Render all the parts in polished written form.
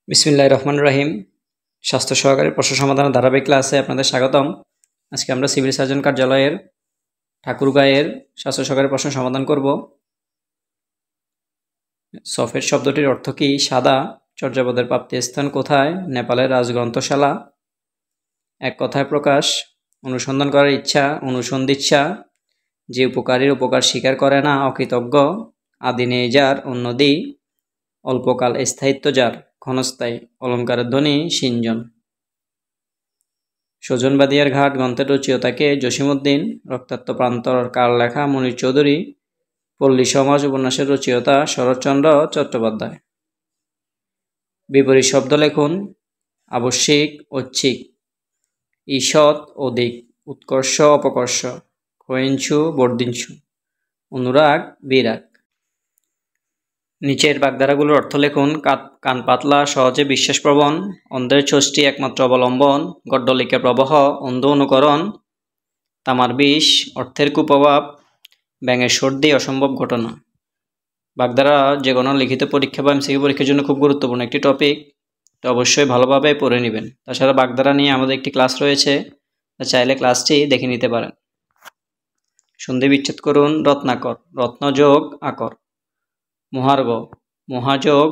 বিসমিল্লাহির রহমানির রহিম। স্বাস্থ্য সহকারী প্রশ্ন সমাধানের ধারাবাহিক ক্লাসে আপনাদের স্বাগতম। আজকে আমরা সিভিল সার্জন কার্যালয়ের ঠাকুরগাঁয়ের স্বাস্থ্য সহকারী প্রশ্ন সমাধান করব। সফেদ শব্দটির অর্থ কি? সাদা। চর্যাপদের প্রাপ্তি স্থান কোথায়? নেপালের রাজগ্রন্থশালা। এক কথায় প্রকাশ। অনুসন্ধান করার ইচ্ছা, অনুসন্ধিৎসা। যে উপকারীর উপকার স্বীকার করে না, অকৃতজ্ঞ। আদি নেই যার, উন্নতি। অল্পকাল স্থায়িত্ব যার, ক্ষণস্থায়ী। অলঙ্কারের ধ্বনি, সিঞ্জন। সজনবাদিয়ার ঘাট গ্রন্থের রচয়িতা কে? জসিমউদ্দিন। রক্তাক্ত প্রান্তর কার লেখা? মনির চৌধুরী। পল্লী সমাজ উপন্যাসের রচয়িতা শরৎচন্দ্র চট্টোপাধ্যায়। বিপরীত শব্দ লিখুন। আবশ্যিক, ঐচ্ছিক। ঈষৎ, অধিক। উৎকর্ষ, অপকর্ষ। ক্ষয়িষ্ণু, বর্ধিষ্ণু। অনুরাগ, বিরাগ। নিচের বাগধারাগুলোর অর্থ লিখুন। কান পাতলা, সহজে বিশ্বাসপ্রবণ। অন্ধের ষষ্ঠী একমাত্র অবলম্বন। গড্ডলিকের প্রবাহ, অন্ধ অনুকরণ। তামার বিষ, অর্থের কুপ্রভাব। ব্যাঙের সর্দি, অসম্ভব ঘটনা। বাগধারা যে কোনো লিখিত পরীক্ষা বা এমসিকিউ পরীক্ষার জন্য খুব গুরুত্বপূর্ণ একটি টপিক, তো অবশ্যই ভালোভাবে পড়ে নেবেন। তাছাড়া বাগধারা নিয়ে আমাদের একটি ক্লাস রয়েছে, চাইলে ক্লাসটি দেখে নিতে পারেন। সন্ধি বিচ্ছেদ করুন। রত্নাকর, রত্নযোগ আকর। মহার্ঘ, মহাযোগ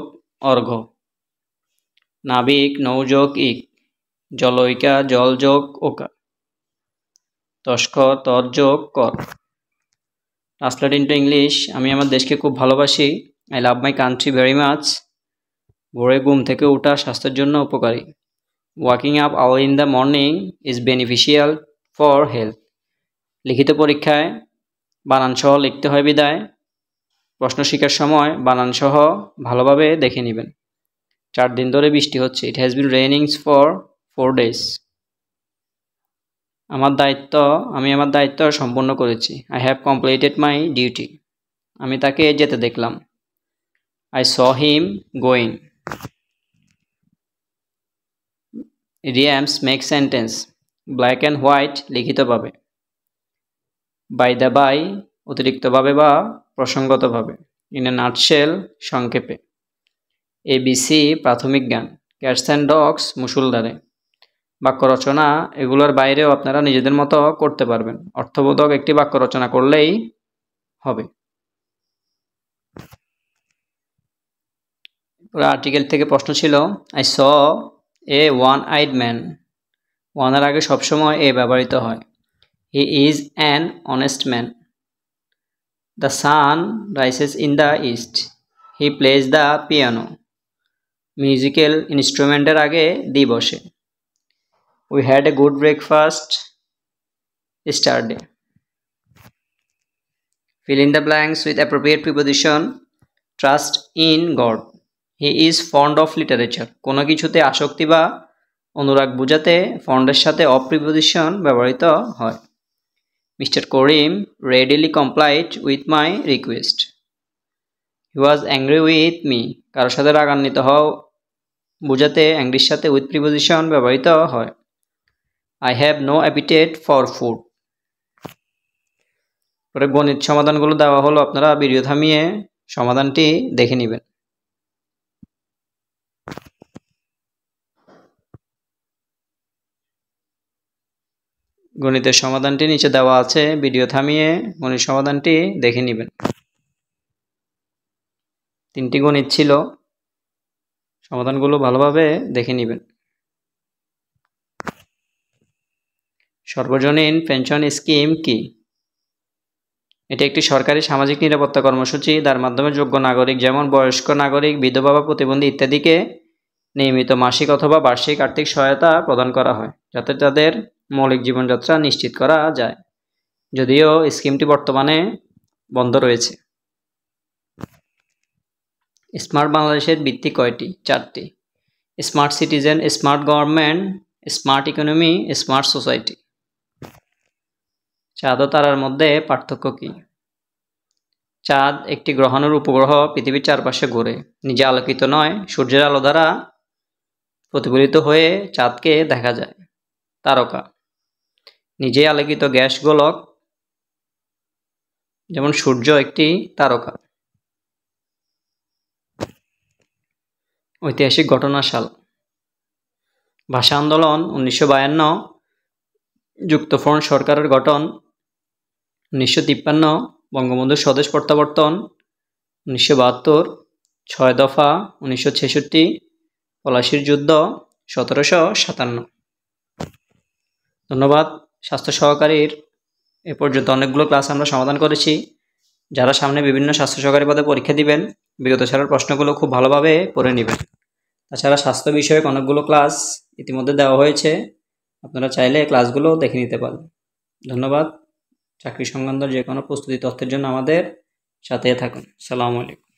অর্ঘ্য। নাবিক, নৌযোগ ইক। জলৈকা, জলযোগ ওকা। তস্কর, তৎযোগ কর। Translate into English. আমি আমার দেশকে খুব ভালোবাসি। I love my country very much. ভোরে ঘুম থেকে ওঠা স্বাস্থ্যের জন্য উপকারী। Walking up early in the morning is beneficial for health. লিখিত পরীক্ষায় বানানসহ লিখতে হয় বিদায় প্রশ্ন শিকার সময় বানানসহ ভালোভাবে দেখে নেবেন। 4 দিন ধরে বৃষ্টি হচ্ছে। It has been raining for 4 days। আমি আমার দায়িত্ব সম্পূর্ণ করেছি। I have completed my duty. আমি তাকে যেতে দেখলাম। I saw him going. রিয়ামস make sentence. Black and white লিখিতভাবে। বাই দ্য বাই অতিরিক্তভাবে বা প্রসঙ্গতভাবে। ইন এ নাটশেল সংক্ষেপে। এবিসি প্রাথমিক জ্ঞান। ক্যাটস অ্যান্ড ডগস মুষলধারে। বাক্য রচনা এগুলোর বাইরেও আপনারা নিজেদের মতো করতে পারবেন। অর্থবোধক একটি বাক্য রচনা করলেই হবে। আর্টিকেল থেকে প্রশ্ন ছিল, I saw a one eyed man. ওয়ানের আগে সবসময় এ ব্যবহৃত হয়। He is an honest man. The sun rises in the east. He plays the piano. Musical ইনস্ট্রুমেন্টের আগে দি বসে। We had a good breakfast yesterday. Fill in the blanks with appropriate preposition. Trust in God. He is fond of literature. কোনো কিছুতে আসক্তি বা অনুরাগ বোঝাতে ফন্ডের সাথে of preposition ব্যবহৃত হয়। Mister Karim readily complied with my request. He was angry with me. কারোর সাথে রাগান্বিত হও বোঝাতে অ্যাংরির সাথে উইথ প্রিপোজিশন ব্যবহৃত হয়। I have no appetite for food. পরে গণিত সমাধানগুলো দেওয়া হলো, আপনারা ভিডিও থামিয়ে সমাধানটি দেখে নেবেন। গণিতের সমাধানটি নিচে দেওয়া আছে, ভিডিও থামিয়ে গণিত সমাধানটি দেখে নেবেন। 3টি গণিত ছিল, সমাধানগুলো ভালোভাবে দেখে নেবেন। সর্বজনীন পেনশন স্কিম কি? এটি একটি সরকারি সামাজিক নিরাপত্তা কর্মসূচি, যার মাধ্যমে যোগ্য নাগরিক যেমন বয়স্ক নাগরিক, বিধবা বা প্রতিবন্ধী ইত্যাদিকে নিয়মিত মাসিক অথবা বার্ষিক আর্থিক সহায়তা প্রদান করা হয়, যাতে তাদের মৌলিক জীবনযাত্রা নিশ্চিত করা যায়। যদিও স্কিমটি বর্তমানে বন্ধ রয়েছে। স্মার্ট বাংলাদেশের ভিত্তি কয়টি? 4টি। Smart citizen, smart government, smart economy, smart society. চাঁদ ও তারার মধ্যে পার্থক্য কি? চাঁদ একটি গ্রহাণুর উপগ্রহ, পৃথিবীর চারপাশে ঘোরে, নিজে আলোকিত নয়, সূর্যের আলো দ্বারা প্রতিফলিত হয়ে চাঁদকে দেখা যায়। তারকা নিজে আলোকিত গ্যাস গোলক, যেমন সূর্য একটি তারকা। ঐতিহাসিক ঘটনার সাল, ভাষা আন্দোলন 1952, যুক্তফ্রন্ট সরকারের গঠন 1953, বঙ্গবন্ধুর স্বদেশ প্রত্যাবর্তন 1972, 6 দফা 1966, পলাশির যুদ্ধ 1757। ধন্যবাদ। স্বাস্থ্য সহকারীর এ পর্যন্ত অনেকগুলো ক্লাস আমরা সমাধান করেছি। যারা সামনে বিভিন্ন স্বাস্থ্য সহকারী পদে পরীক্ষা দিবেন, বিগত সালের প্রশ্নগুলো খুব ভালোভাবে পড়ে নেবেন। তাছাড়া স্বাস্থ্য বিষয়ক অনেকগুলো ক্লাস ইতিমধ্যে দেওয়া হয়েছে, আপনারা চাইলে ক্লাসগুলো দেখে নিতে পারেন। ধন্যবাদ। চাকরি সংক্রান্ত যে কোনো প্রস্তুতি তথ্যের জন্য আমাদের সাথে থাকুন। আসসালামু আলাইকুম।